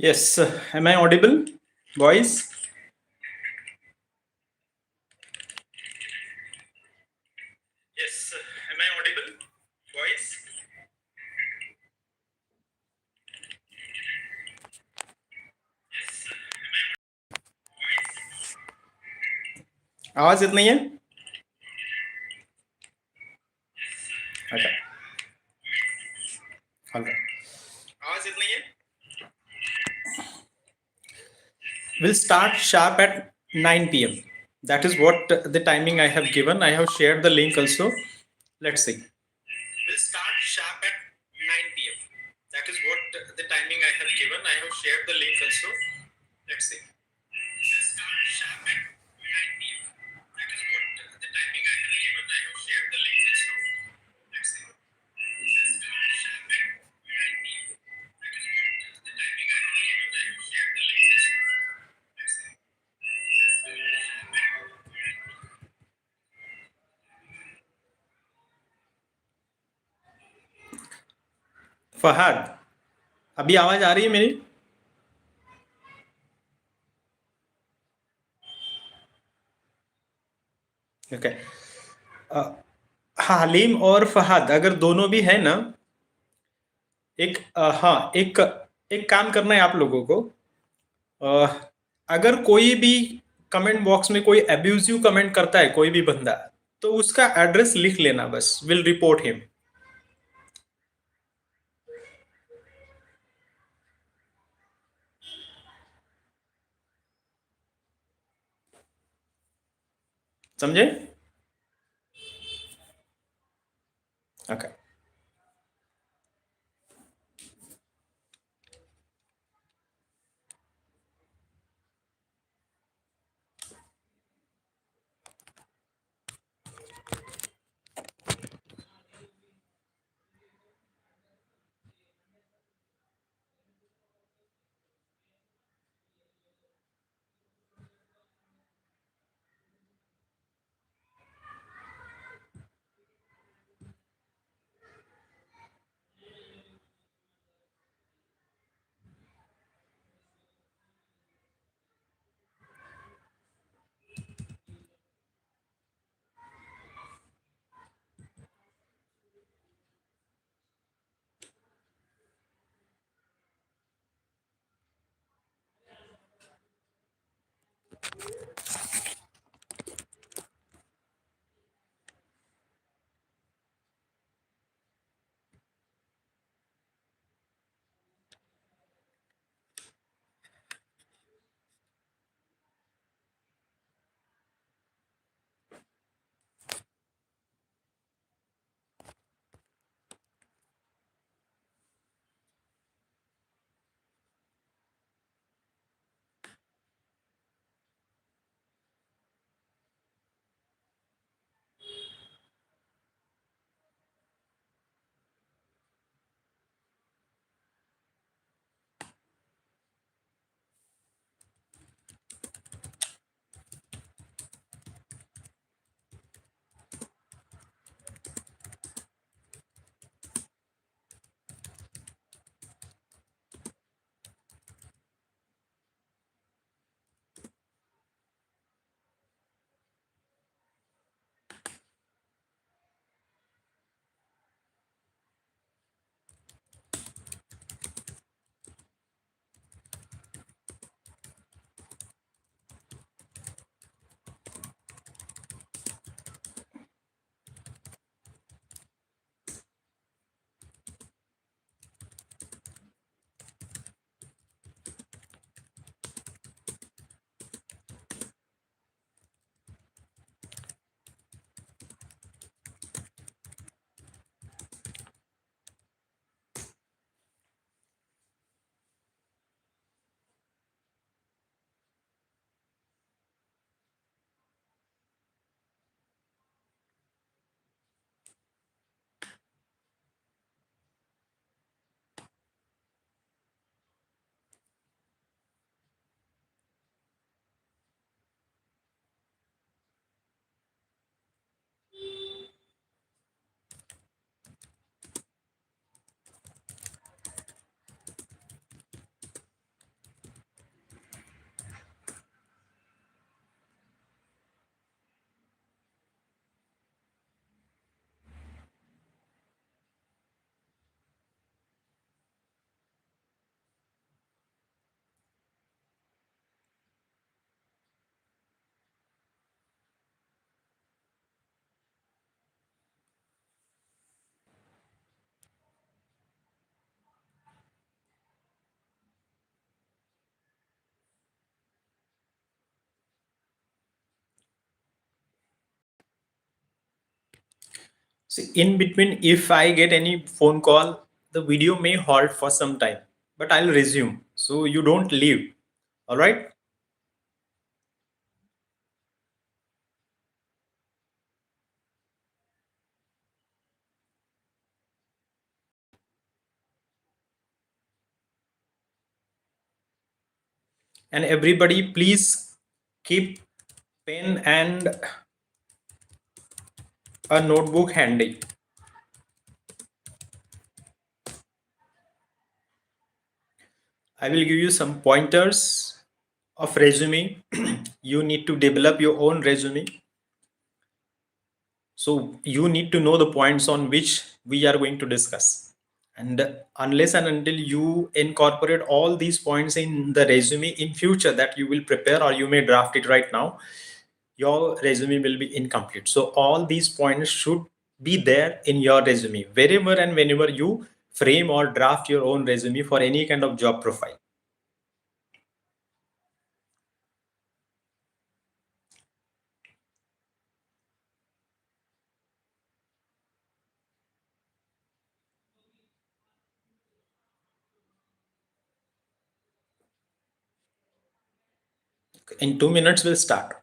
Yes, am I audible, boys? Yes, am I audible, boys? आवाज इतना ही है? Okay. All right. आवाज इतना ही है? We'll start sharp at 9 p.m. That is what the timing I have given. I have shared the link also. Let's see. We'll start sharp at 9 p.m. That is what the timing I have given. I have shared the link also. Let's see. We'll start sharp at 9 p.m. That is what the timing I have given. I have shared the link also. Let's see. We'll start sharp at 9 p.m. That is what the timing I have given. I have shared the link also. Let's see. We'll start sharp at 9 p.m. Fahad, अभी आवाज आ रही है मेरी? Okay. हाँ, हलीम और फहद अगर दोनों भी है ना, हाँ, एक काम करना है आप लोगों को। अ, अगर कोई भी कमेंट बॉक्स में कोई अब्यूजिव कमेंट करता है कोई भी बंदा, तो उसका एड्रेस लिख लेना, बस विल रिपोर्ट हिम। समझे? Okay. See, in between, if I get any phone call, the video may halt for some time, but I'll resume. So you don't leave. All right. And everybody, please keep pen and a notebook handy. I will give you some pointers of resume. You need to develop your own resume. So you need to know the points on which we are going to discuss. And unless and until you incorporate all these points in the resume in future that you will prepare, or you may draft it right now, your resume will be incomplete. So all these points should be there in your resume wherever and whenever you frame or draft your own resume for any kind of job profile. In 2 minutes, we'll start.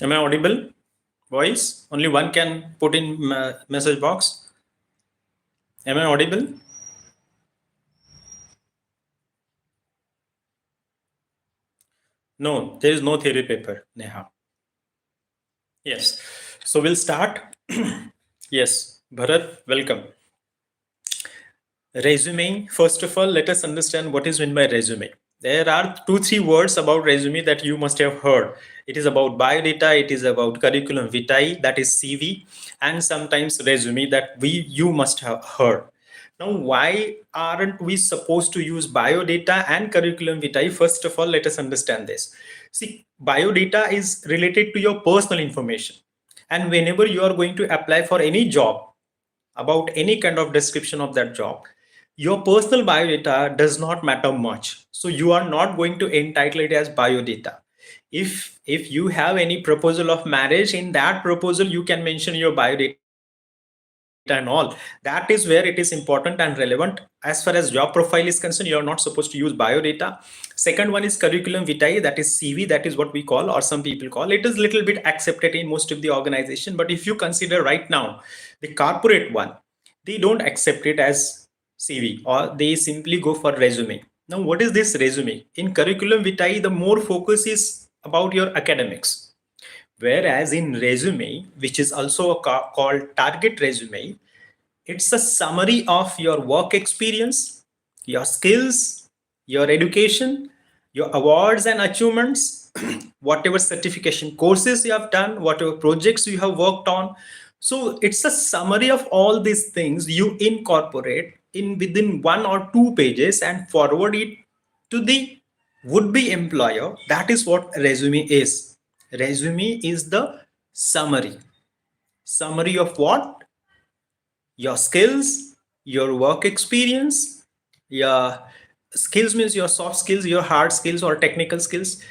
Am I audible? Voice? Only one can put in message box. Am I audible? No, there is no theory paper, Neha. Yes. So we'll start. Yes, Bharat, welcome. Resume. First of all, let us understand what is meant by resume. There are 2-3 words about resume that you must have heard. It is about biodata, it is about curriculum vitae, that is CV, and sometimes resume that you must have heard. Now, why aren't we supposed to use biodata and curriculum vitae? First of all, let us understand this. See, biodata is related to your personal information. And whenever you are going to apply for any job, about any kind of description of that job, your personal biodata does not matter much. So you are not going to entitle it as biodata. If you have any proposal of marriage, in that proposal you can mention your biodata and all. That is where it is important and relevant. As far as job profile is concerned, you are not supposed to use biodata. Second one is curriculum vitae, that is CV, that is what we call, or some people call it, is little bit accepted in most of the organization. But if you consider right now the corporate one, they don't accept it as CV, or they simply go for resume. Now, what is this resume? In curriculum vitae, the more focus is about your academics. Whereas in resume, which is also called target resume, it's a summary of your work experience, your skills, your education, your awards and achievements, whatever certification courses you have done, whatever projects you have worked on. So it's a summary of all these things you incorporate in within 1 or 2 pages and forward it to the would-be employer. That is what resume is. Resume is the summary. Summary of what? Your skills, your work experience, your skills means your soft skills, your hard skills or technical skills,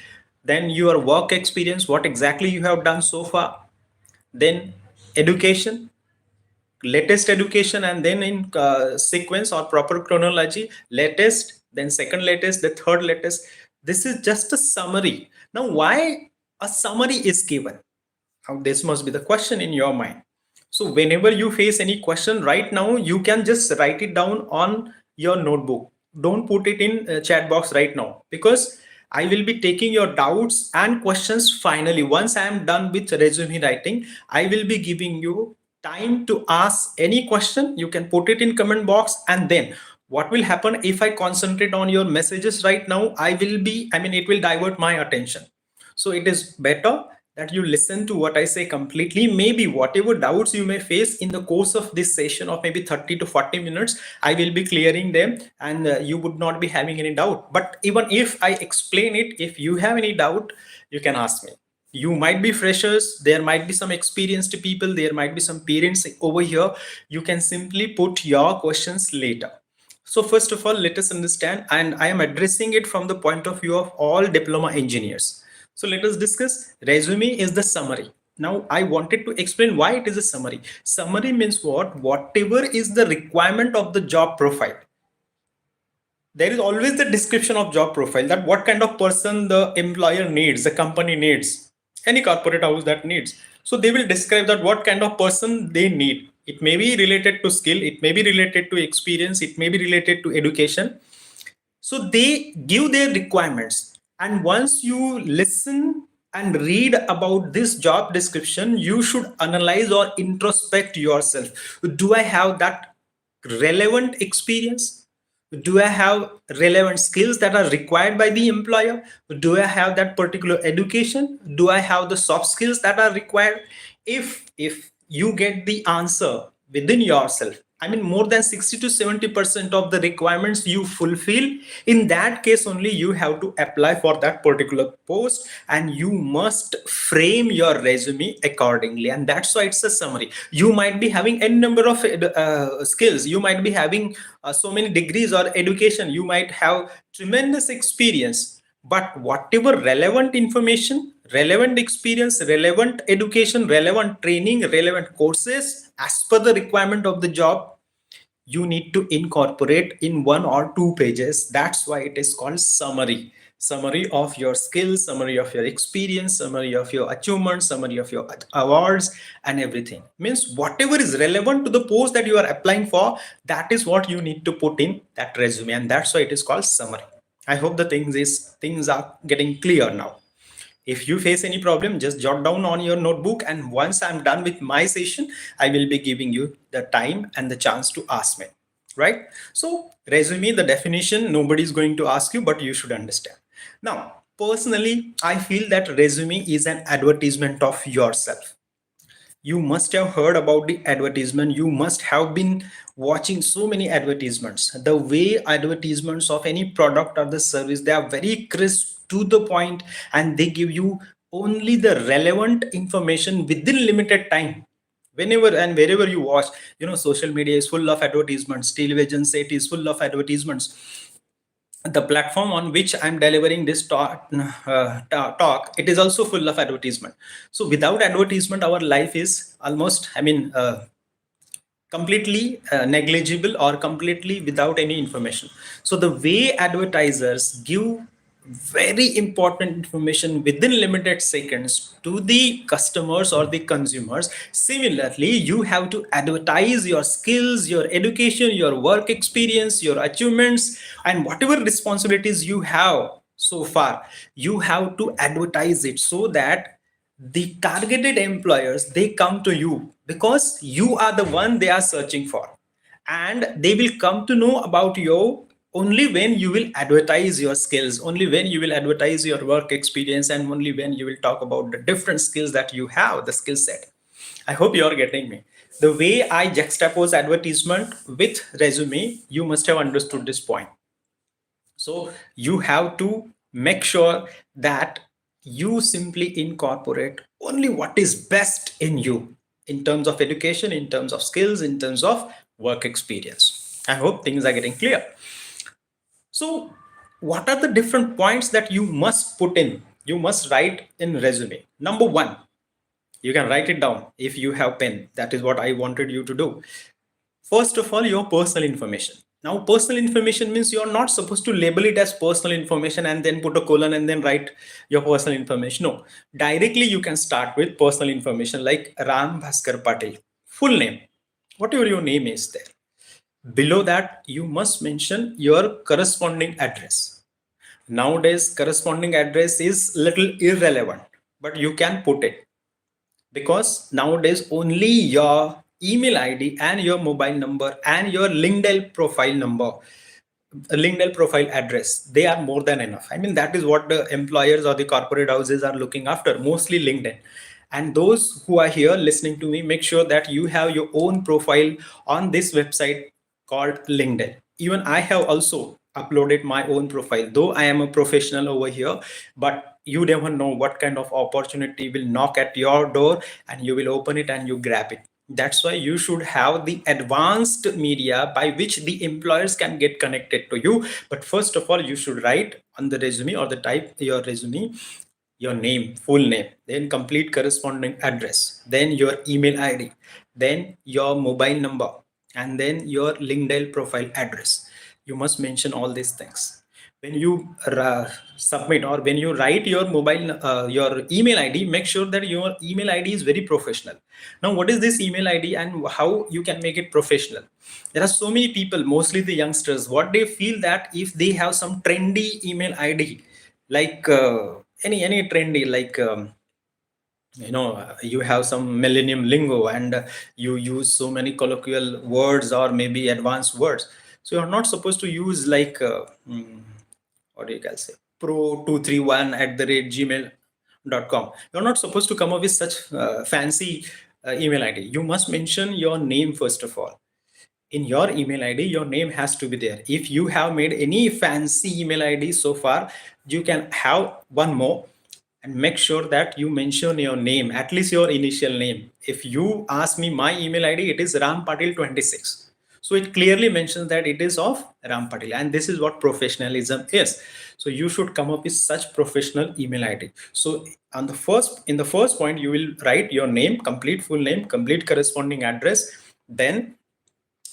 then your work experience, what exactly you have done so far, then education, latest education, and then in sequence or proper chronology, latest, then second latest, the third latest. This is just a summary. Now, why a summary is given? Now, this must be the question in your mind. So whenever you face any question right now, you can just write it down on your notebook. Don't put it in chat box right now, because I will be taking your doubts and questions finally. Once I am done with resume writing, I will be giving you time to ask any question. You can put it in comment box, and then what will happen if I concentrate on your messages right now, it will divert my attention. So it is better that you listen to what I say completely. Maybe whatever doubts you may face in the course of this session of maybe 30 to 40 minutes, I will be clearing them, and you would not be having any doubt. But even if I explain it, if you have any doubt, you can ask me. You might be freshers, there might be some experienced people, there might be some parents over here. You can simply put your questions later. So first of all, let us understand, and I am addressing it from the point of view of all diploma engineers. So let us discuss. Resume is the summary. Now I wanted to explain why it is a summary. Summary means what? Whatever is the requirement of the job profile. There is always the description of job profile, that what kind of person the employer needs, the company needs, any corporate house that needs. So they will describe that what kind of person they need. It may be related to skill, it may be related to experience, it may be related to education. So they give their requirements, and once you listen and read about this job description, you should analyze or introspect yourself. Do I have that relevant experience? Do I have relevant skills that are required by the employer? Do I have that particular education? Do I have the soft skills that are required? If you get the answer within yourself, I mean, more than 60 to 70% of the requirements you fulfill, in that case only you have to apply for that particular post, and you must frame your resume accordingly. And that's why it's a summary. You might be having n number of skills, you might be having so many degrees or education, you might have tremendous experience, but whatever relevant information, relevant experience, relevant education, relevant training, relevant courses as per the requirement of the job, you need to incorporate in 1 or 2 pages. That's why it is called summary. Summary of your skills, summary of your experience, summary of your achievements, summary of your awards, and everything. Means whatever is relevant to the post that you are applying for, that is what you need to put in that resume, and that's why it is called summary. I hope the things are getting clear now. If you face any problem, just jot down on your notebook, and once I'm done with my session, I will be giving you the time and the chance to ask me, right? So resume, the definition, nobody's going to ask you, but you should understand. Now, personally, I feel that resume is an advertisement of yourself. You must have heard about the advertisement, you must have been watching so many advertisements. The way advertisements of any product or the service, they are very crisp, to the point, and they give you only the relevant information within limited time. Whenever and wherever you watch, social media is full of advertisements, television set is full of advertisements. The platform on which I'm delivering this talk, it is also full of advertisement. So without advertisement, our life is almost, completely negligible or completely without any information. So the way advertisers give very important information within limited seconds to the customers or the consumers, similarly you have to advertise your skills, your education, your work experience, your achievements, and whatever responsibilities you have so far, you have to advertise it, so that the targeted employers, they come to you, because you are the one they are searching for, and they will come to know about you only when you will advertise your skills, only when you will advertise your work experience, and only when you will talk about the different skills that you have, the skill set. I hope you are getting me. The way I juxtapose advertisement with resume, you must have understood this point. So you have to make sure that you simply incorporate only what is best in you, in terms of education, in terms of skills, in terms of work experience. I hope things are getting clear. So what are the different points that you must put in, you must write in resume? Number one, you can write it down if you have pen. That is what I wanted you to do. First of all, your personal information. Now, personal information means you're not supposed to label it as personal information and then put a colon and then write your personal information. No, directly you can start with personal information like Ram Bhaskar Patil, full name, whatever your name is there. Below that, you must mention your corresponding address. Nowadays, corresponding address is little irrelevant, but you can put it, because nowadays only your email ID and your mobile number and your LinkedIn profile number, LinkedIn profile address, they are more than enough. I mean, that is what the employers or the corporate houses are looking after, mostly LinkedIn. And those who are here listening to me, make sure that you have your own profile on this website called LinkedIn. Even I have also uploaded my own profile, though I am a professional over here, but you never know what kind of opportunity will knock at your door, and you will open it and you grab it. That's why you should have the advanced media by which the employers can get connected to you. But first of all, you should write on the resume or the type your resume, your name, full name, then complete corresponding address, then your email ID, then your mobile number, and then your LinkedIn profile address. You must mention all these things. When you submit or when you write your your email ID, make sure that your email ID is very professional. Now, what is this email ID and how you can make it professional? There are so many people, mostly the youngsters, what they feel that if they have some trendy email ID, like any trendy, like you have some millennium lingo and you use so many colloquial words or maybe advanced words, so you're not supposed to use like what do you guys say, pro231 at the rate gmail.com. You're not supposed to come up with such fancy email ID. You must mention your name first of all. In your email ID, your name has to be there. If you have made any fancy email ID so far, you can have one more and make sure that you mention your name, at least your initial name. If you ask me my email ID, it is Ram Patil 26. So it clearly mentions that it is of Ram Patil, and this is what professionalism is. So you should come up with such professional email ID. So in the first point, you will write your name, complete full name, complete corresponding address, then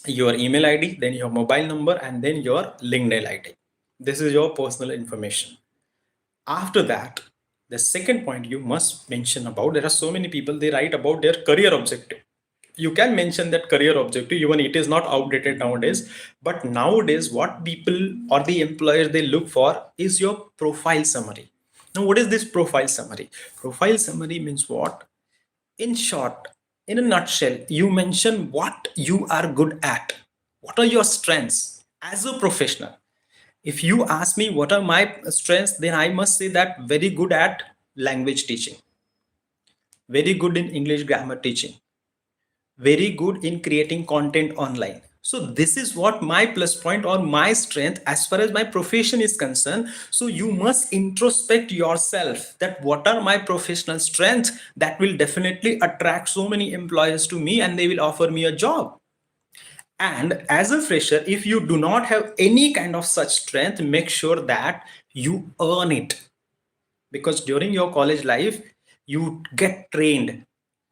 your email ID, then your mobile number, and then your LinkedIn ID. This is your personal information. After that, the second point you must mention about, there are so many people, they write about their career objective. You can mention that career objective, even it is not outdated nowadays. But nowadays, what people or the employers they look for is your profile summary. Now, what is this profile summary? Profile summary means what? In short, in a nutshell, you mention what you are good at. What are your strengths as a professional? If you ask me what are my strengths, then I must say that very good at language teaching, very good in English grammar teaching, very good in creating content online. So this is what my plus point or my strength as far as my profession is concerned. So you must introspect yourself that what are my professional strengths that will definitely attract so many employers to me and they will offer me a job. And as a fresher, if you do not have any kind of such strength, make sure that you earn it. Because during your college life, you get trained,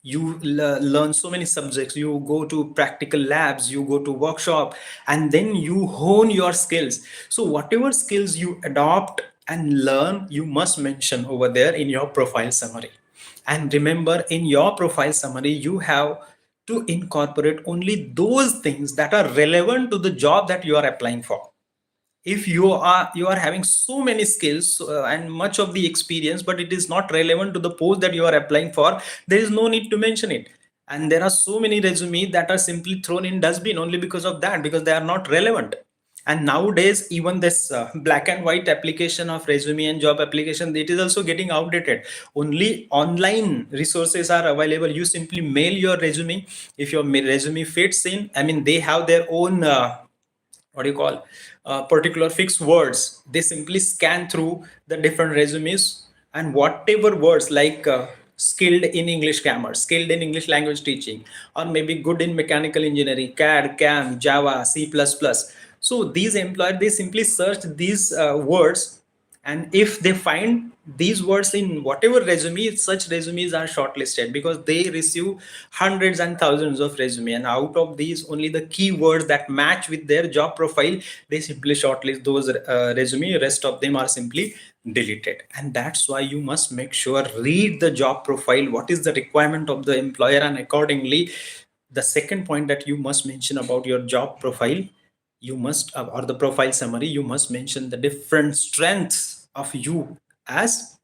you learn so many subjects, you go to practical labs, you go to workshop, and then you hone your skills. So whatever skills you adopt and learn, you must mention over there in your profile summary. And remember, in your profile summary, you have to incorporate only those things that are relevant to the job that you are applying for. If you are having so many skills and much of the experience, but it is not relevant to the post that you are applying for, there is no need to mention it. And there are so many resumes that are simply thrown in dustbin only because of that, because they are not relevant. And nowadays, even this black and white application of resume and job application, it is also getting outdated. Only online resources are available. You simply mail your resume. If your resume fits in, I mean, they have their own what do you call particular fixed words. They simply scan through the different resumes, and whatever words like skilled in English grammar, skilled in English language teaching, or maybe good in mechanical engineering, CAD, CAM, Java, C++. So these employers, they simply search these words, and if they find these words in whatever resume, such resumes are shortlisted, because they receive hundreds and thousands of resume, and out of these, only the keywords that match with their job profile, they simply shortlist those resume. Rest of them are simply deleted. And that's why you must make sure, read the job profile, what is the requirement of the employer, and accordingly The second point that you must mention about your job profile, you must or the profile summary, you must mention the different strengths of you as,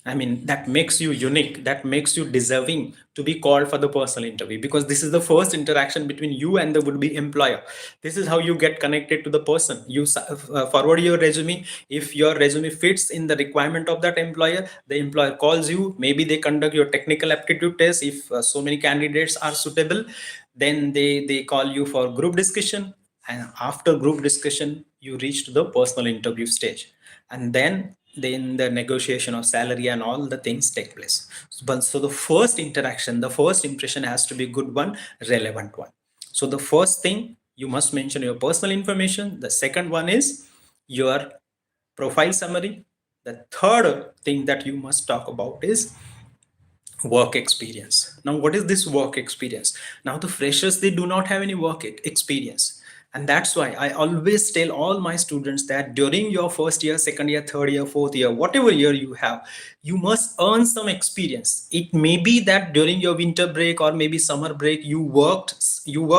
I mean, that makes you unique, that makes you deserving to be called for the personal interview, because this is the first interaction between you and the would-be employer. This is how you get connected to the person. You forward your resume. If your resume fits in the requirement of that employer, the employer calls you. Maybe they conduct your technical aptitude test. If so many candidates are suitable, then they call you for group discussion. And after group discussion, you reach to the personal interview stage. And then the negotiation of salary and all the things take place. So the first interaction, the first impression has to be good one, relevant one. So the first thing, you must mention your personal information. The second one is your profile summary. The third thing that you must talk about is work experience. Now, what is this work experience? Now, the freshers, they do not have any work experience. And that's why I always tell all my students that during your first year, second year, third year, fourth year, whatever year you have, you must earn some experience. It may be that during your winter break or maybe summer break, you work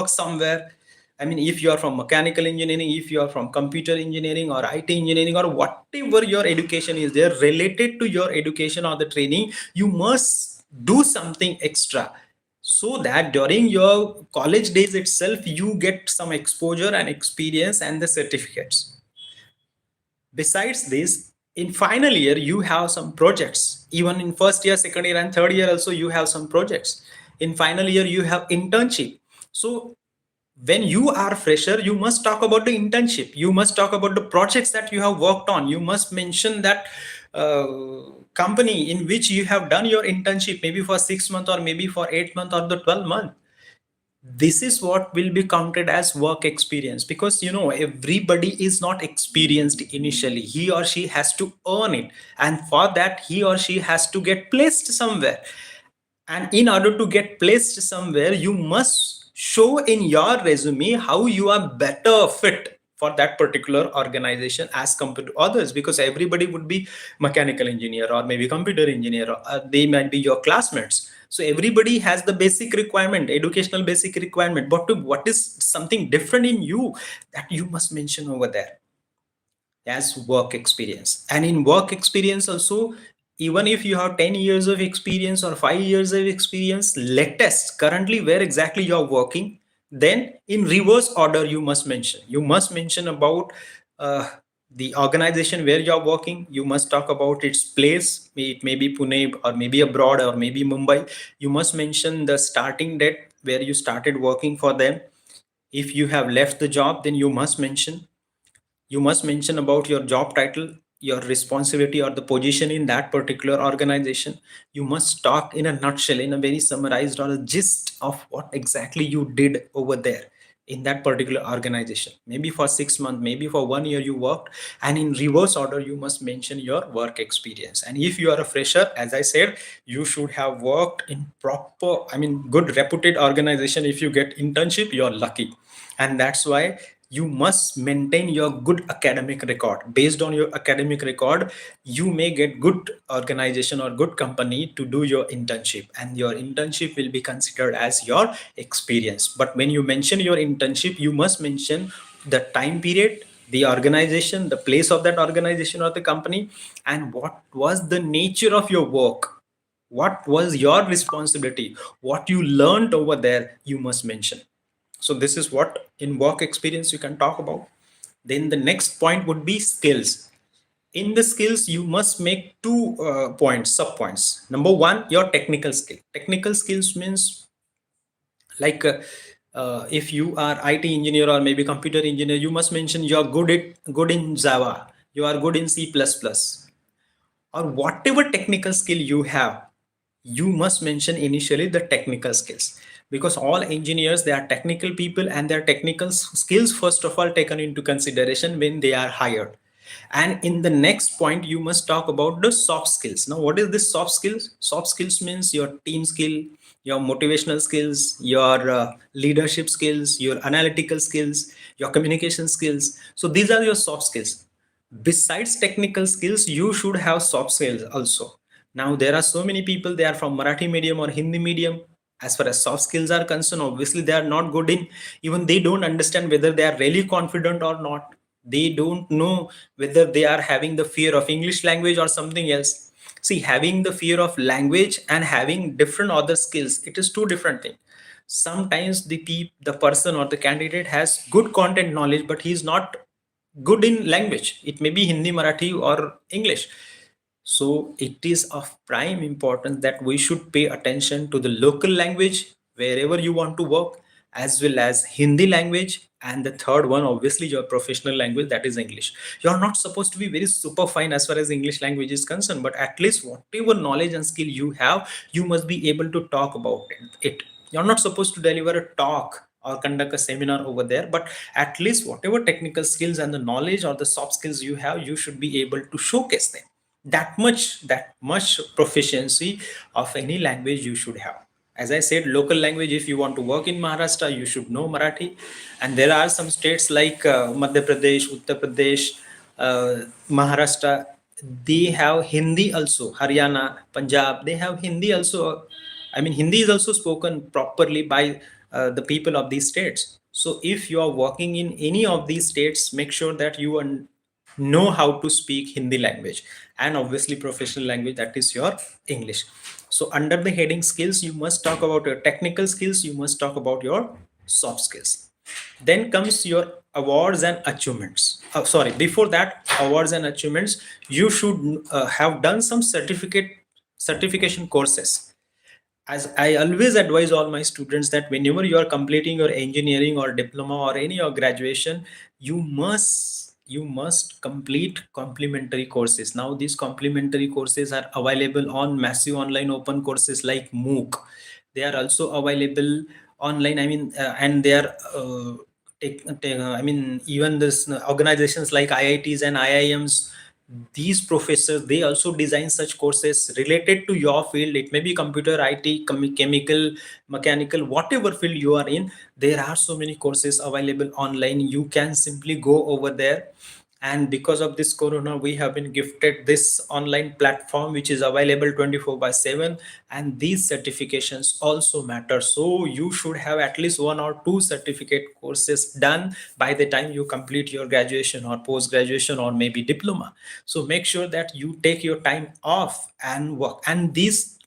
somewhere. I mean, if you are from mechanical engineering, if you are from computer engineering or IT engineering, or whatever your education is there related to your education or the training, you must do something extra, so that during your college days itself, you get some exposure and experience and the certificates. Besides this, in final year, you have some projects. Even in first year, second year, and third year also, you have some projects. In final year, you have internship. So when you are fresher, you must talk about the internship. You must talk about the projects that you have worked on. You must mention that company in which you have done your internship, maybe for 6 months or maybe for 8 months or the 12 months. This is what will be counted as work experience, because everybody is not experienced initially. He or she has to earn it, and for that he or she has to get placed somewhere. And in order to get placed somewhere, you must show in your resume how you are better fit for that particular organization as compared to others, because everybody would be mechanical engineer or maybe computer engineer, or they might be your classmates. So everybody has the basic requirement, educational basic requirement, but what is something different in you that you must mention over there as work experience. And in work experience also, even if you have 10 years of experience or 5 years of experience, latest currently where exactly you're working, then in reverse order you must mention about the organization where you're working. You must talk about its place. It may be Pune or maybe abroad or maybe Mumbai. You must mention the starting date where you started working for them. If you have left the job, then you must mention about your job title, your responsibility or the position in that particular organization. You must talk in a nutshell, in a very summarized or a gist of what exactly you did over there in that particular organization. Maybe for 6 months, maybe for 1 year you worked. And in reverse order, you must mention your work experience. And if you are a fresher, as I said, you should have worked in proper, I mean, good reputed organization. If you get internship, you're lucky. And that's why you must maintain your good academic record. Based on your academic record, you may get good organization or good company to do your internship, and your internship will be considered as your experience. But when you mention your internship, you must mention the time period, the organization, the place of that organization or the company, and what was the nature of your work, what was your responsibility, what you learned over there, you must mention. So this is what in work experience you can talk about. Then the next point would be skills. In the skills, you must make two points, sub points. Number one, your technical skill. Technical skills means like if you are IT engineer or maybe computer engineer, you must mention you are good in Java, you are good in C++, or whatever technical skill you have. You must mention initially the technical skills, because all engineers, they are technical people, and their technical skills first of all taken into consideration when they are hired. And in the next point, you must talk about the soft skills. Now, what is this soft skills? Soft skills means your team skill, your motivational skills, your leadership skills, your analytical skills, your communication skills. So these are your soft skills. Besides technical skills, you should have soft skills also. Now, there are so many people, they are from Marathi medium or Hindi medium, As far as soft skills are concerned, obviously they are not good in, even they don't understand whether they are really confident or not. They don't know whether they are having the fear of English language or something else. See, having the fear of language and having different other skills, it is two different things. Sometimes the person or the candidate has good content knowledge, but he is not good in language. It may be Hindi, Marathi, or English. So it is of prime importance that we should pay attention to the local language wherever you want to work, as well as Hindi language. And the third one, obviously, your professional language, that is English. You're not supposed to be very super fine as far as English language is concerned, but at least whatever knowledge and skill you have, you must be able to talk about it. You're not supposed to deliver a talk or conduct a seminar over there, but at least whatever technical skills and the knowledge or the soft skills you have, you should be able to showcase them. That much proficiency of any language you should have. As I said, local language, if you want to work in Maharashtra, you should know Marathi. And there are some states like Madhya Pradesh, Uttar Pradesh, Maharashtra, they have Hindi also. Haryana, Punjab, they have Hindi also. I mean, Hindi is also spoken properly by the people of these states. So if you are working in any of these states, make sure that you know how to speak Hindi language, and obviously professional language, that is your English. So under the heading skills, you must talk about your technical skills, you must talk about your soft skills. Then comes your awards and achievements. Sorry, before that, awards and achievements, you should have done some certification courses. As I always advise all my students that whenever you are completing your engineering or diploma or any of graduation, you must complete complementary courses. Now these complementary courses are available on massive online open courses like MOOC. They are also available online. I mean, and they are I mean, even this organizations like IITs and IIMs, these professors, they also design such courses related to your field. It may be computer, IT, chemical, mechanical, whatever field you are in. There are so many courses available online. You can simply go over there. And because of this corona, we have been gifted this online platform which is available 24/7, and these certifications also matter. So you should have at least one or two certificate courses done by the time you complete your graduation or post graduation or maybe diploma. So make sure that you take your time off and work, and these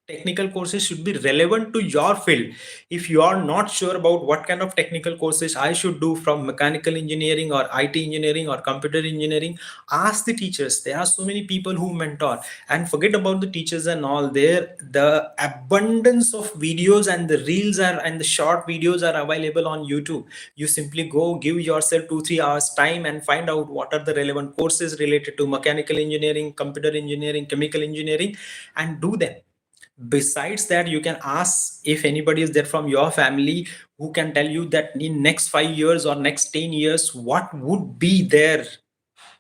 technical courses should be relevant to your field. If you are not sure about what kind of technical courses I should do from mechanical engineering or IT engineering or computer engineering, ask the teachers. There are so many people who mentor, and forget about the teachers and all. There, the abundance of videos and the reels are and the short videos are available on YouTube. You simply go, give yourself 2-3 hours time and find out what are the relevant courses related to mechanical engineering, computer engineering, chemical engineering, and do them. Besides that, you can ask if anybody is there from your family who can tell you that in next 5 years or next 10 years what would be there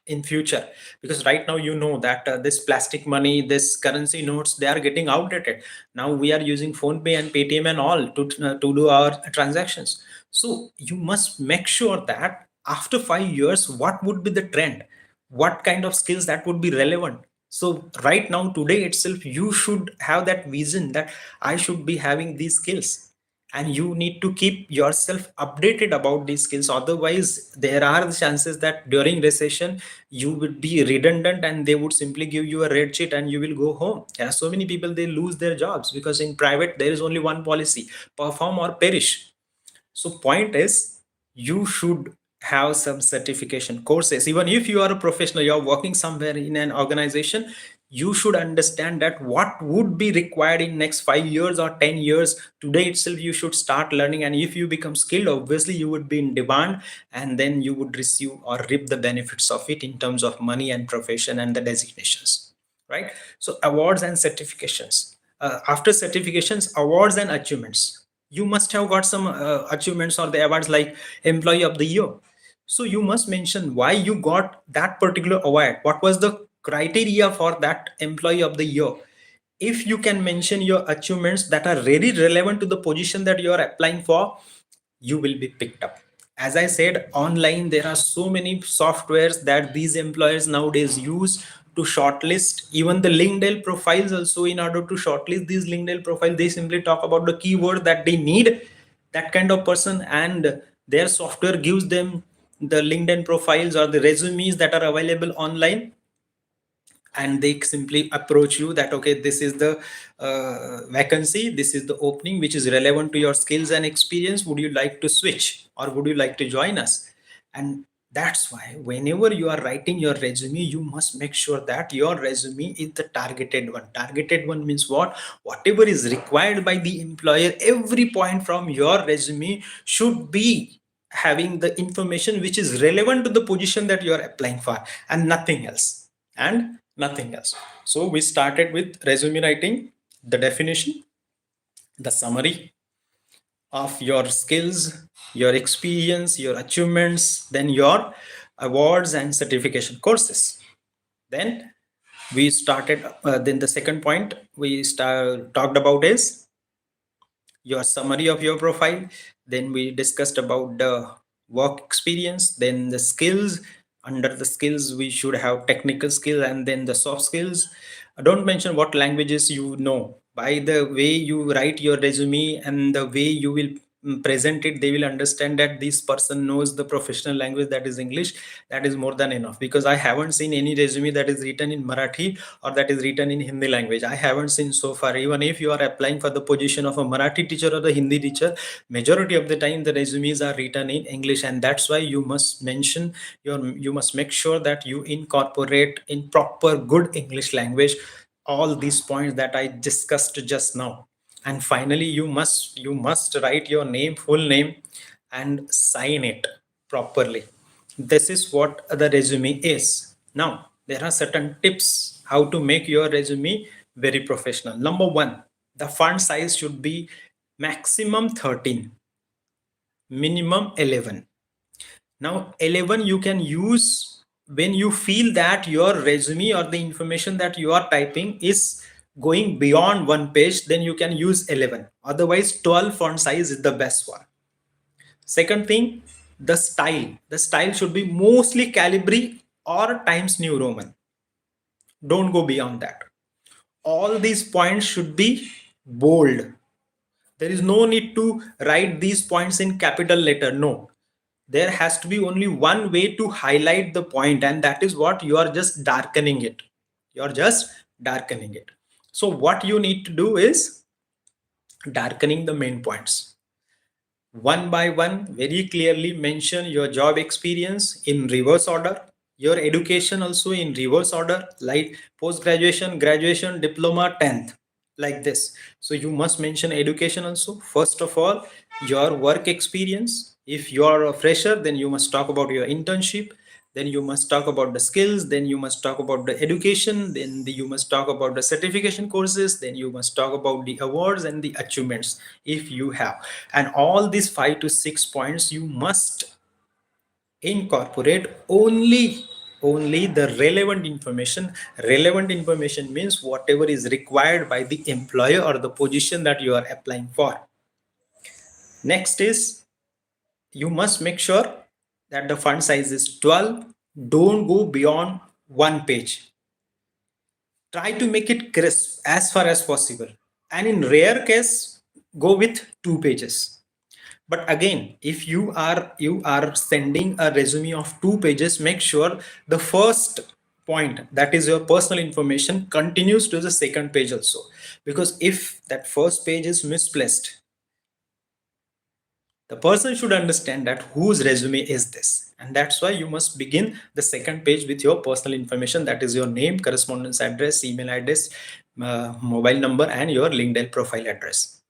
in future. Because right now, you know that this plastic money, this currency notes, they are getting outdated. Now we are using phone pay and Paytm and all to do our transactions. So you must make sure that after 5 years, what would be the trend, what kind of skills that would be relevant. So right now, today itself, you should have that vision that I should be having these skills, and you need to keep yourself updated about these skills. Otherwise, there are the chances that during recession you would be redundant and they would simply give you a red sheet and you will go home. There are so many people, they lose their jobs because in private there is only one policy: perform or perish. So point is, you should have some certification courses. Even if you are a professional, you're working somewhere in an organization, you should understand that what would be required in next 5 years or 10 years. Today itself you should start learning, and if you become skilled, obviously you would be in demand, and then you would receive or reap the benefits of it in terms of money and profession and the designations, right? So awards and certifications. After certifications, awards and achievements. You must have got some achievements or the awards like employee of the year. So you must mention why you got that particular award. What was the criteria for that employee of the year? If you can mention your achievements that are really relevant to the position that you are applying for, you will be picked up. As I said, online there are so many softwares that these employers nowadays use to shortlist even the LinkedIn profiles also. In order to shortlist these LinkedIn profiles, they simply talk about the keyword that they need, that kind of person, and their software gives them the LinkedIn profiles or the resumes that are available online, and they simply approach you that, okay, this is the vacancy, this is the opening which is relevant to your skills and experience, would you like to switch or would you like to join us? And that's why whenever you are writing your resume, you must make sure that your resume is the targeted one. Targeted one means what? Whatever is required by the employer, every point from your resume should be having the information which is relevant to the position that you are applying for, and nothing else, and nothing else. So we started with resume writing, the definition, the summary of your skills, your experience, your achievements, then your awards and certification courses. Then we started, then the second point we talked about is your summary of your profile. Then we discussed about the work experience, then the skills. Under the skills we should have technical skill and then the soft skills. Don't mention what languages you know. By the way you write your resume and the way you will present it, they will understand that this person knows the professional language, that is English. That is more than enough, because I haven't seen any resume that is written in Marathi or that is written in Hindi language. I haven't seen so far. Even if you are applying for the position of a Marathi teacher or a Hindi teacher, majority of the time the resumes are written in English, and that's why you must mention you must make sure that you incorporate in proper good English language all these points that I discussed just now. And finally you must write your name, full name, and sign it properly. This is what the resume is. Now there are certain tips how to make your resume very professional. Number one, the font size should be maximum 13, minimum 11. Now 11 you can use when you feel that your resume or the information that you are typing is going beyond one page, then you can use 11. Otherwise 12 font size is the best one. Second thing, the style should be mostly Calibri or Times New Roman. Don't go beyond that. All these points should be bold. There is no need to write these points in capital letter. No, there has to be only one way to highlight the point, and that is what you are just darkening it. You're just darkening it. So what you need to do is darkening the main points. One by one, very clearly mention your job experience in reverse order, your education also in reverse order, like post graduation, graduation, diploma, 10th, like this. So you must mention education also. First of all, your work experience. If you are a fresher, then you must talk about your internship. Then you must talk about the skills. Then you must talk about the education. Then you must talk about the certification courses. Then you must talk about the awards and the achievements if you have. And all these 5 to 6 points you must incorporate only the relevant information. Relevant information means whatever is required by the employer or the position that you are applying for. Next is you must make sure that the font size is 12. Don't go beyond one page. Try to make it crisp as far as possible, and in rare case go with 2 pages. But again, if you are sending a resume of 2 pages, make sure the first point, that is your personal information, continues to the second page also, because if that first page is misplaced, the person should understand that whose resume is this. And that's why you must begin the second page with your personal information, that is your name, correspondence address, email address, mobile number, and your LinkedIn profile address.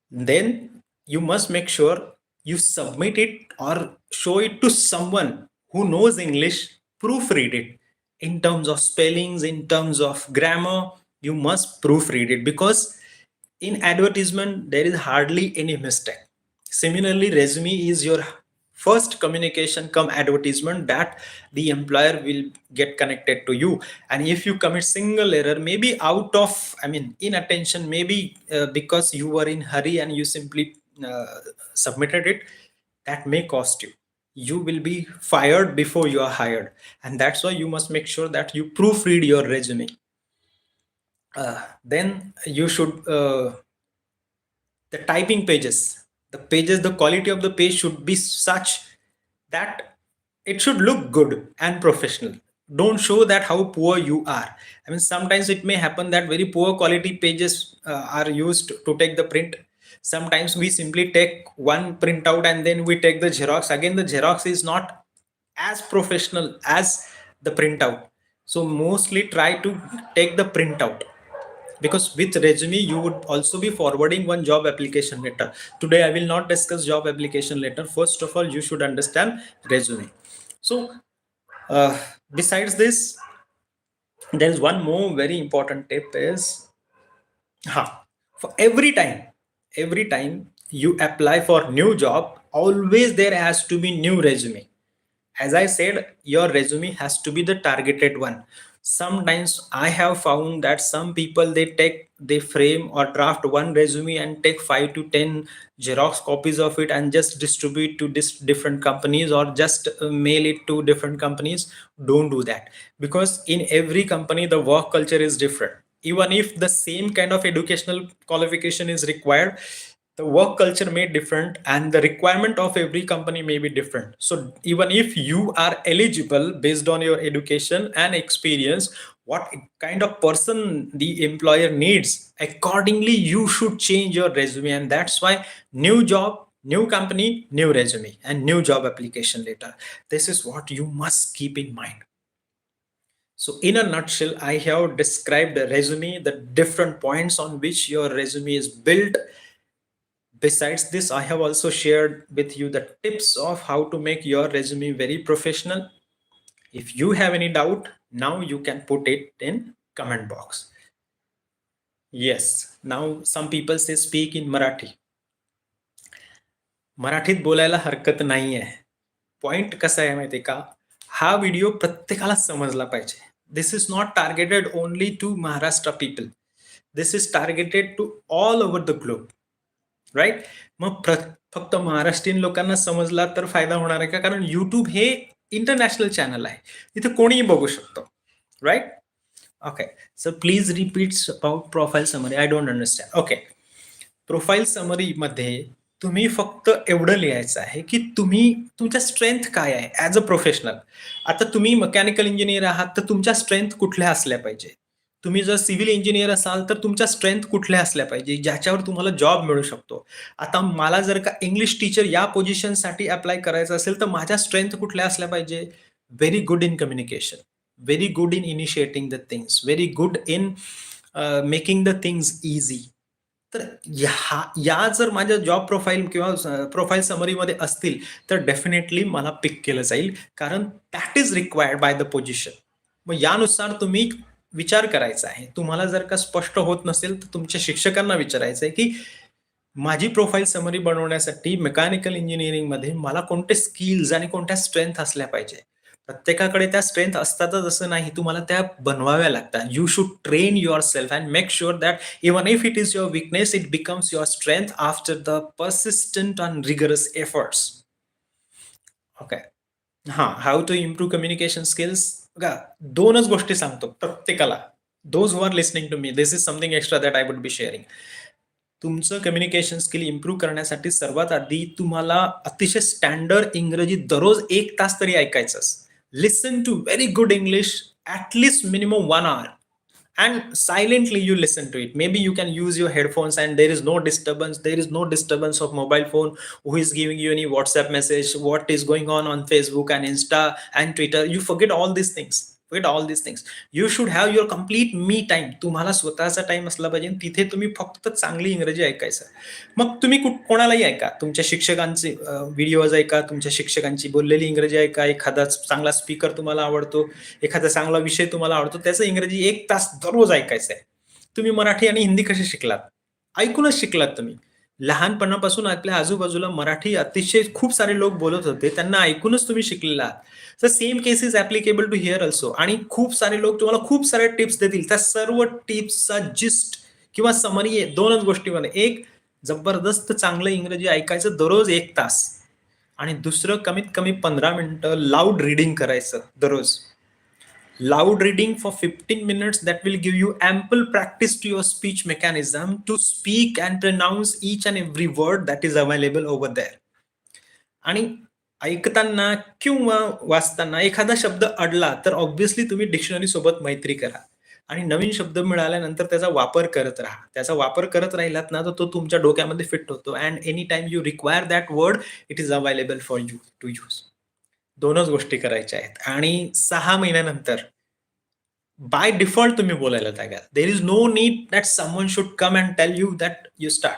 Then you must make sure you submit it or show it to someone who knows English, proofread it in terms of spellings, in terms of grammar. You must proofread it, because in advertisement there is hardly any mistake. Similarly, resume is your first communication come advertisement that the employer will get connected to you. And if you commit single error, maybe out of inattention, maybe because you were in hurry and you simply submitted it, that may cost you. you will be fired before you are hired. And that's why you must make sure that you proofread your resume. Then you should the typing pages, the quality of the page should be such that it should look good and professional. Don't show that how poor you are. I mean, sometimes it may happen that very poor quality pages are used to take the print. Sometimes we simply take one printout and then we take the Xerox. Again, the Xerox is not as professional as the printout. So mostly try to take the printout, because with resume you would also be forwarding one job application letter. Today I will not discuss job application letter. First of all, you should understand resume. So besides this, there is one more very important tip is, for every time you apply for new job, always there has to be new resume. As I said, your resume has to be the targeted one. Sometimes I have found that some people they frame or draft one resume and take 5 to 10 Xerox copies of it and just distribute to different companies, or just mail it to different companies. Don't do that, because in every company the work culture is different. Even if the same kind of educational qualification is required, the work culture may different and the requirement of every company may be different. So even if you are eligible based on your education and experience, what kind of person the employer needs, accordingly you should change your resume. And that's why new job, new company, new resume, and new job application letter. This is what you must keep in mind. So in a nutshell, I have described the resume, the different points on which your resume is built. Besides this, I have also shared with you the tips of how to make your resume very professional. If you have any doubt, now you can put it in comment box. Yes, now some people say speak in Marathi. मराठीत बोलायला हरकत नाही आहे. Point कसा आहे माहिती का, हा व्हिडिओ प्रत्येकाला समजला पाहिजे. This is not targeted only to Maharashtra people, this is targeted to all over the globe, right. मग फक्त महाराष्ट्रीयन लोकांना समजला तर फायदा होणार आहे का? कारण युट्यूब हे इंटरनॅशनल चॅनल आहे, तिथे कोणीही बघू शकतो, right. Okay, so please repeat about profile summary. I don't understand. Okay, profile summary मध्ये तुम्ही फक्त एवढं लिहायचं आहे की तुम्ही तुमच्या स्ट्रेंथ काय आहे ऍज अ प्रोफेशनल. आता तुम्ही मेकॅनिकल इंजिनियर आहात तर तुमच्या स्ट्रेंथ कुठल्या असल्या पाहिजे. तुम्ही जर सिव्हिल इंजिनियर असाल तर तुमच्या स्ट्रेंथ कुठल्या असल्या पाहिजे ज्याच्यावर तुम्हाला जॉब मिळू शकतो. आता मला जर का इंग्लिश टीचर या पोझिशनसाठी अप्लाय करायचं असेल तर माझ्या स्ट्रेंथ कुठल्या असल्या पाहिजे. Very good in communication, very good in initiating the things, very good in making the things easy. तर या जर माझ्या जॉब प्रोफाईल किंवा प्रोफाईल समरीमध्ये असतील तर डेफिनेटली मला पिक केलं जाईल, कारण that is required by the position. मग यानुसार तुम्ही विचार करायचा आहे. तुम्हाला जर का स्पष्ट होत नसेल तर तुमच्या शिक्षकांना विचारायचं आहे की माझी प्रोफाईल समरी बनवण्यासाठी मेकॅनिकल इंजिनिअरिंग मध्ये मला कोणते स्किल्स आणि कोणत्या स्ट्रेंथ असल्या पाहिजे. प्रत्येकाकडे त्या स्ट्रेंथ असतातच असं नाही, तुम्हाला त्या बनवाव्या लागतात. You should train yourself and make sure that even if it is your weakness, it becomes your strength after the persistent and rigorous efforts. Okay, how to improve communication skills. बघा, दोनच गोष्टी सांगतो प्रत्येकाला. Those who are listening to me, this is something extra that I would be sharing. तुमचं communication skill improve करण्यासाठी सर्वात आधी तुम्हाला अतिशय स्टँडर्ड इंग्रजी दररोज 1 तास तरी ऐकायचं. Listen to very good English at least minimum 1 hour, and silently you listen to it. Maybe you can use your headphones and there is no disturbance. There is no disturbance of mobile phone who is giving you any WhatsApp message, what is going on Facebook and Insta and Twitter. You forget all these things. You should have your complete me time. तुम्हाला स्वतःचा time असला पाहिजे. तिथे तुम्ही फक्त चांगली इंग्रजी ऐकायचं. मग तुम्ही कोणालाही ऐका, तुमच्या शिक्षकांचे व्हिडिओज ऐका, तुमच्या शिक्षकांची बोललेली इंग्रजी ऐका. एखादा चांगला स्पीकर तुम्हाला आवडतो, एखादा चांगला विषय तुम्हाला आवडतो, त्याचं इंग्रजी 1 तास दररोज ऐकायचं आहे. तुम्ही मराठी आणि हिंदी कसे शिकलात? ऐकूनच शिकलात तुम्ही. लहानपणापासून आपल्या आजूबाजूला मराठी अतिशय खूप सारे लोक बोलत होते, त्यांना ऐकूनच तुम्ही शिकलेला आहात. तर same case is applicable to here also. आणि खूप सारे लोक तुम्हाला खूप सारे टिप्स देतील. त्या सर्व टिप्सचा जिस्ट किंवा समरी आहे 2च गोष्टीमध्ये. एक, जबरदस्त चांगलं इंग्रजी ऐकायचं दररोज 1 तास. आणि दुसरं कमीत कमी 15 मिनिटं लाऊड रीडिंग करायचं दररोज. Loud reading for 15 minutes, that will give you ample practice to your speech mechanism to speak and pronounce each and every word that is available over there. आणि ऐकताना किंवा वाचताना एखादा शब्द अडला तर ऑब्व्हियसली तुम्ही डिक्शनरी सोबत मैत्री करा आणि नवीन शब्द मिळाल्यानंतर त्याचा वापर करत राहा. त्याचा वापर करत राहिलात ना तर तो तुमच्या डोक्यामध्ये फिट होतो and any time you require that word, it is available for you to use. दोनच गोष्टी करायच्या आहेत आणि 6 महिन्यानंतर बाय डिफॉल्ट तुम्ही बोलायला तयार. There is no need that someone should come and tell you that you start.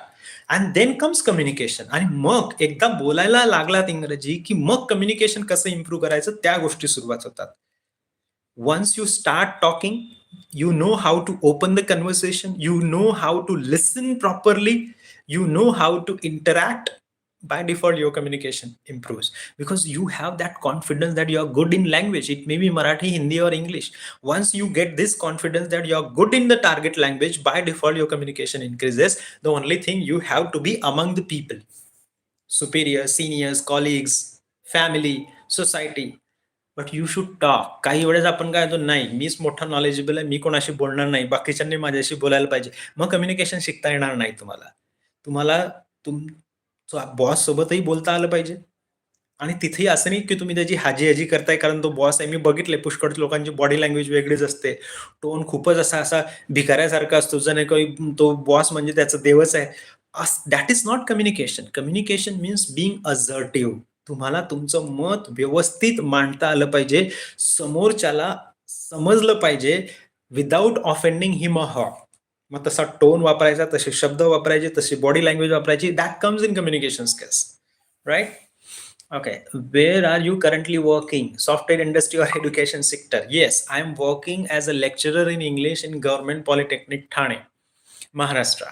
And then comes communication. आणि मग एकदा बोलायला लागलात इंग्रजी की मग कम्युनिकेशन कसं इम्प्रूव्ह करायचं त्या गोष्टी सुरुवात होतात. Once you start talking, you know how to open the conversation, you know how to listen properly, you know how to interact. By default your communication improves because you have that confidence that you are good in language. It may be Marathi, Hindi or English. Once you get this confidence that you are good in the target language, by default your communication increases. The only thing, you have to be among the people, superiors, seniors, colleagues, family, society. But you should talk. काही वेळेस आपण काय होतो, नाही मीच मोठा knowledgeable आहे, मी कोणाशी बोलणार नाही, बाकीच्यांनी माझ्याशी बोलायला पाहिजे, मग कम्युनिकेशन शिकता येणार नाही. तुम्हाला तुमच्या बॉस सोबतही बोलता आलं पाहिजे. आणि तिथेही असं नाही की तुम्ही त्याची हाजी हाजी करताय कारण तो बॉस आहे. मी बघितले पुष्कळ लोकांची बॉडी लँग्वेज वेगळीच असते, टोन खूपच असा भिकाऱ्यासारखा असतो, जर काही तो बॉस म्हणजे त्याचं देवच आहे. That is not communication. Communication means being assertive. तुम्हाला तुमचं मत व्यवस्थित मांडता आलं पाहिजे, समोरच्याला समजलं पाहिजे without offending him or her. मग तसा टोन वापरायचा, तसे शब्द वापरायचे, तशी बॉडी लँग्वेज वापरायची. That comes in communication skills, right? Okay, where are you currently working? Software industry or education sector? Yes, I am working as a lecturer in English in Government Polytechnic, Thane, Maharashtra.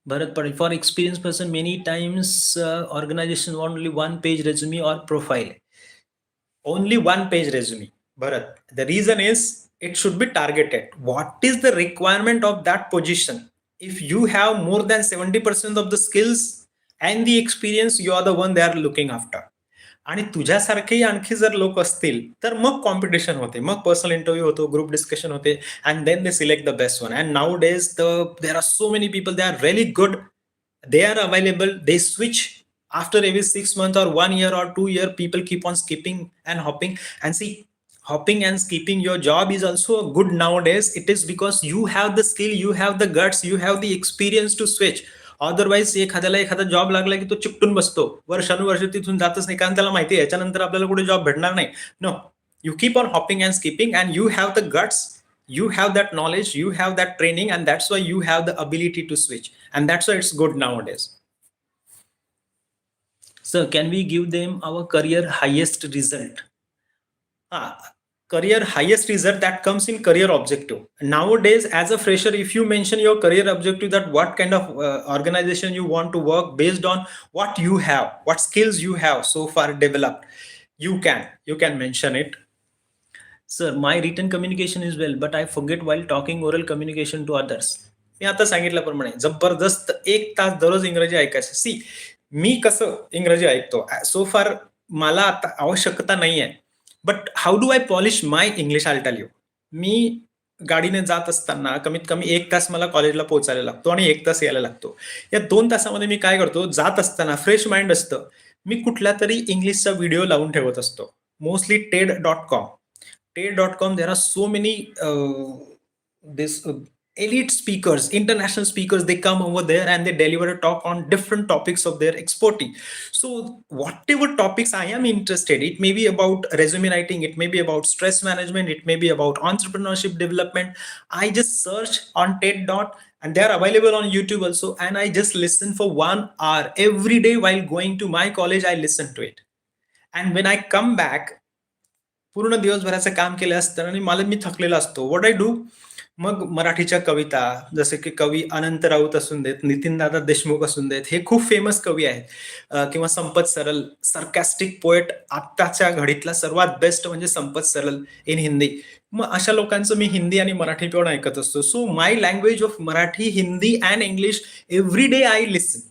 Bharat, for experienced person, many times organizations want only one page resume or profile. Only one page resume, Bharat. The reason is it should be targeted. What is the requirement of that position? If you have more than 70% of the skills and the experience, you are the one they are looking after. आणि तुझ्यासारखेही आणखी जर लोक असतील तर मग competition होते, मग personal interview होतो, ग्रुप डिस्कशन होते, and then they select the best one. And nowadays there are so many people, they are really good, they are available, they switch after every 6 months or 1 year or 2 year. People keep on skipping and hopping, and see, hopping and skipping your job is also good nowadays. It is because you have the skill, you have the guts, you have the experience to switch. Otherwise एखादा job लागला की तो चिकटून बसतो, वर्षानुवर्ष तिथून जातच नाही, कारण त्याला माहिती आहे याच्यानंतर आपल्याला कुठे जॉब भेटणार नाही. No, you keep on hopping and skipping, and you have the guts, you have that knowledge, you have that training, and that's why you have the ability to switch, and that's why it's good nowadays. Sir, can we give them our career highest result? Career highest result, that comes in career objective. Nowadays, as a fresher, if you mention your career objective, that what kind of organization you want to work, based on what you have, what skills you have so far developed, you can mention it. Sir, my written communication is well, but I forget while talking oral communication to others. मी आता सांगितल्याप्रमाणे जबरदस्त 1 तास दररोज इंग्रजी ऐकायचं. सी, मी कसं इंग्रजी ऐकतो, सो फार मला आता आवश्यकता नाही आहे, but how do I polish my English, I tell you. मी गाडीने जात असताना कमीत कमी 1 तास मला कॉलेजला पोहोचायला लागतो आणि 1 तास यायला लागतो. या 2 तासामध्ये मी काय करतो, जात असताना फ्रेश माइंड असतं, मी कुठला तरी इंग्लिशचा व्हिडिओ लावून ठेवत असतो. Mostly TED.com. TED.com, there are so many this elite speakers, international speakers, they come over there and they deliver a talk on different topics of their expertise. So whatever topics I am interested, it may be about resume writing, it may be about stress management, it may be about entrepreneurship development, I just search on TED. And they are available on YouTube also, and I just listen for 1 hour every day while going to my college. I listen to it, and when I come back, पूर्ण दिवसभराचं काम केलं असतं आणि मला मी थकलेला असतो. What I do, मग मराठीच्या कविता, जसे की कवी अनंत राऊत असून देत, नितीनदादा देशमुख असून देत, हे खूप फेमस कवी आहेत, किंवा संपत सरल, सरकॅस्टिक पोएट, आत्ताच्या घडीतला सर्वात बेस्ट म्हणजे संपत सरल इन हिंदी. मग अशा लोकांचं मी हिंदी आणि मराठी पण ऐकत असतो. So my language of Marathi, Hindi and English, every day I listen.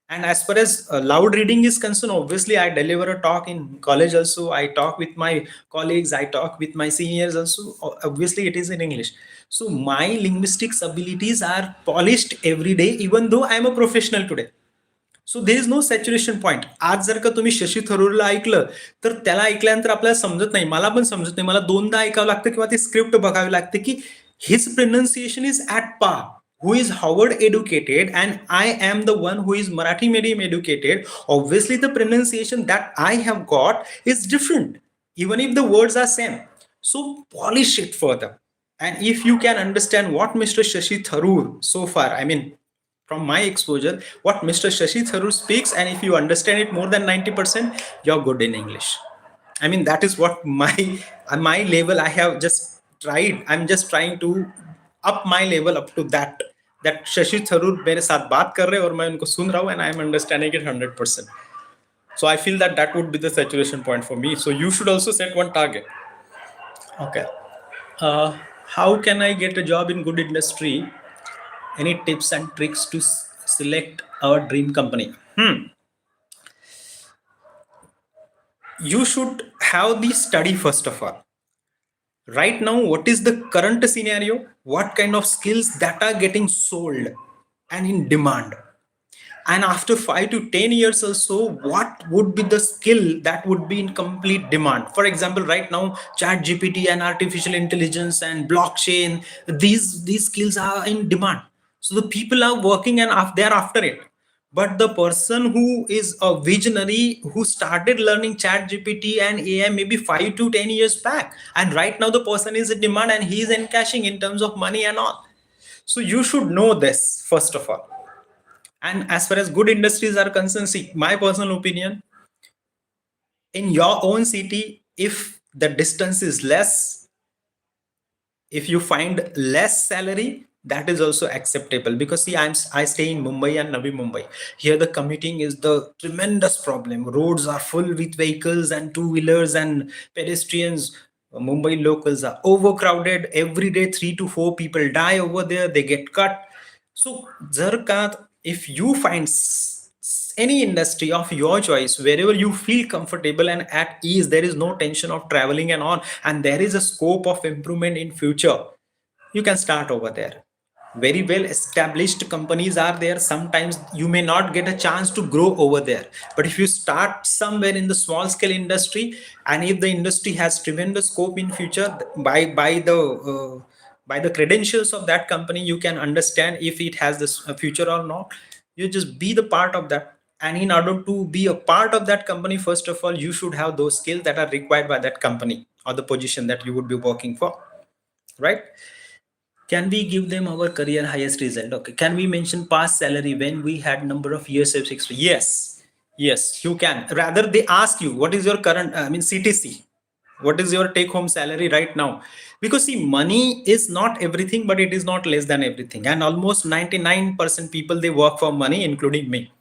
And as far as loud reading is concerned, obviously I deliver a talk in college also. I talk with my colleagues. I talk with my seniors also. Obviously, it is in English. So my linguistics abilities are polished every day, even though I am a professional today. So there is no saturation point. आज जर का तुम्ही शशी थरूरला ऐकलं तर त्याला ऐकल्यानंतर आपल्याला समजत नाही, मला पण समजत नाही, मला दोनदा ऐकावं लागतं किंवा ते स्क्रिप्ट बघावी लागते की his pronunciation is at par. Who is Harvard educated and I am the one who is Marathi medium educated. Obviously, the pronunciation that I have got is different, even if the words are same. So polish it further. And if you can understand what Mr. Shashi Tharoor so far, I mean, from my exposure, what Mr. Shashi Tharoor speaks, and if you understand it more than 90%, you're good in English. I mean, that is what my level I have just tried. I'm just trying to up my level up to that Shashi Tharoor मेरे साथ बात कर रहे हैं और मैं उनको सुन रहा हूँ and I'm understanding it 100%. So I feel that would be the saturation point for me. So you should also set one target. Okay. How can I get a job in good industry? Any tips and tricks to select our dream company? You should have the study first of all. Right now, what is the current scenario? What kind of skills that are getting sold and in demand? And after 5 to 10 years or so, what would be the skill that would be in complete demand? For example, right now, chat GPT and artificial intelligence and blockchain, these skills are in demand. So the people are working and they're after it. But the person who is a visionary, who started learning chat GPT and AI maybe 5 to 10 years back, and right now the person is in demand and he is encashing in terms of money and all. So you should know this first of all. And as far as good industries are concerned, see, my personal opinion, in your own city, if the distance is less, if you find less salary, that is also acceptable. Because see, I stay in Mumbai and Navi Mumbai. Here the commuting is the tremendous problem. Roads are full with vehicles and two-wheelers and pedestrians. Mumbai locals are overcrowded. Every day 3 to 4 people die over there, they get cut. So Zarkat, if you find any industry of your choice wherever you feel comfortable and at ease, there is no tension of traveling and on, and there is a scope of improvement in future, you can start over there. Very well established companies are there. Sometimes you may not get a chance to grow over there, but if you start somewhere in the small scale industry, and if the industry has tremendous scope in future, by the credentials of that company, you can understand if it has this future or not. You just be the part of that. And in order to be a part of that company, first of all, you should have those skills that are required by that company or the position that you would be working for, right? Can we give them our career highest result? Okay. Can we mention past salary when we had number of years of experience? Yes, you can. Rather, they ask you, what is your current, CTC? What is your take home salary right now? Because see, money is not everything, but it is not less than everything. And almost 99% people, they work for money, including me.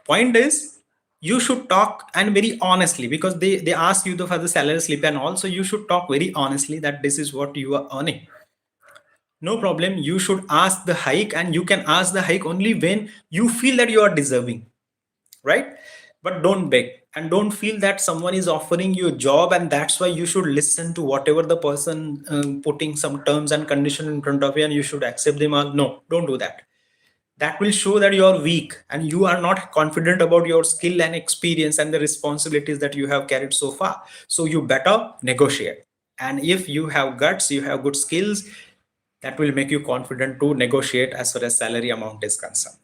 Point is, you should talk and very honestly, because they ask you for the salary slip, and also you should talk very honestly that this is what you are earning. No problem. You should ask the hike, and you can ask the hike only when you feel that you are deserving, right? But don't beg, and don't feel that someone is offering you a job and that's why you should listen to whatever the person putting some terms and condition in front of you and you should accept them. Or no, don't do that. That will show that you are weak and you are not confident about your skill and experience and the responsibilities that you have carried so far. So you better negotiate. And if you have guts, you have good skills, that will make you confident to negotiate as far as salary amount is concerned.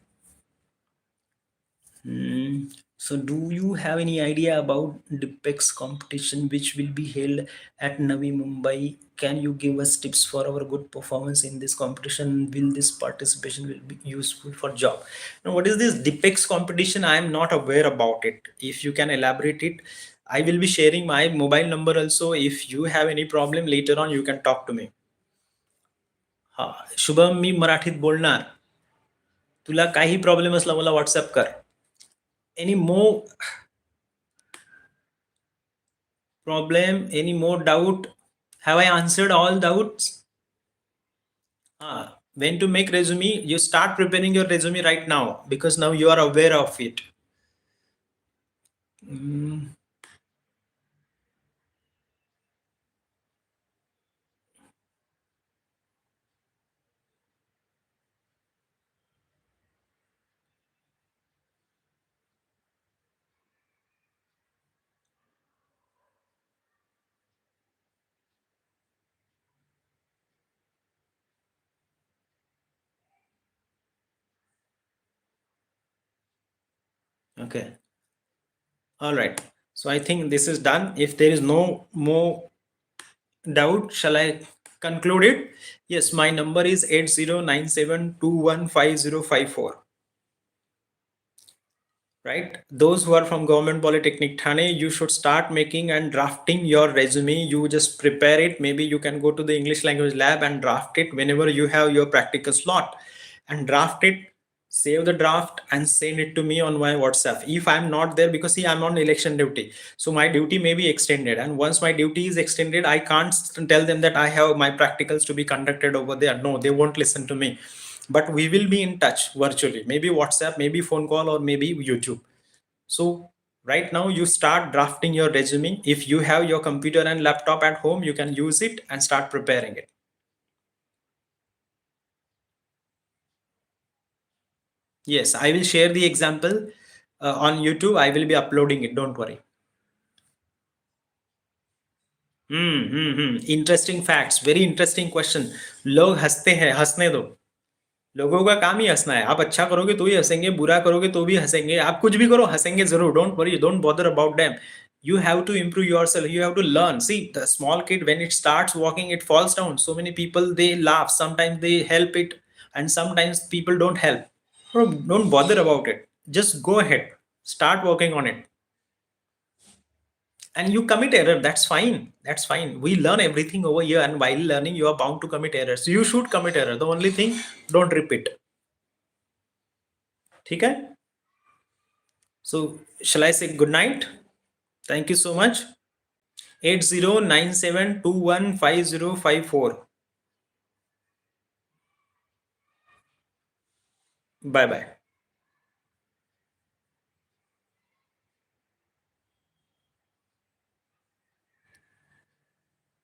So do you have any idea about DIPEX competition which will be held at Navi Mumbai? Can you give us tips for our good performance in this competition? Will this participation will be useful for job? Now, what is this DIPEX competition? I am not aware about it. If you can elaborate it, I will be sharing my mobile number also. If you have any problem later on, you can talk to me. हा, शुभम, मी मराठीत बोलणार. तुला काही problem असला मला WhatsApp कर. Any more problem? Any more doubt? Have I answered all doubts? when to make resume, you start preparing your resume right now, because now you are aware of it. Okay. All right. So I think this is done. If there is no more doubt, shall I conclude it? Yes, my number is 8097215054. Right? Those who are from Government Polytechnic Thane, you should start making and drafting your resume. You just prepare it. Maybe you can go to the English language lab and draft it whenever you have your practical slot, and draft it, save the draft and send it to me on my WhatsApp. If I'm not there, because see, I'm on election duty, so my duty may be extended, and once my duty is extended, I can't tell them that I have my practicals to be conducted over there. No, they won't listen to me. But we will be in touch virtually, maybe WhatsApp, maybe phone call, or maybe YouTube. So right now you start drafting your resume. If you have your computer and laptop at home, you can use it and start preparing it. Yes, I will share the example on YouTube. I will be uploading it, don't worry. Interesting facts, very interesting question. लोग हंसते हैं, हंसने दो. लोगों का काम ही हंसना है. आप अच्छा करोगे तो ही हंसेंगे, बुरा करोगे तो भी हंसेंगे. आप कुछ भी करो, हंसेंगे जरूर. Don't worry, don't bother about them. You have to improve yourself. You have to learn. See, the small kid, when it starts walking, it falls down. So many people, they laugh. Sometimes they help it, and sometimes people don't help. Bro, don't bother about it. Just go ahead. Start working on it. And you commit error, that's fine. That's fine. We learn everything over here, and while learning, you are bound to commit errors. You should commit error. The only thing, don't repeat. Okay? So, shall I say good night? Thank you so much. 8097215054. Bye bye.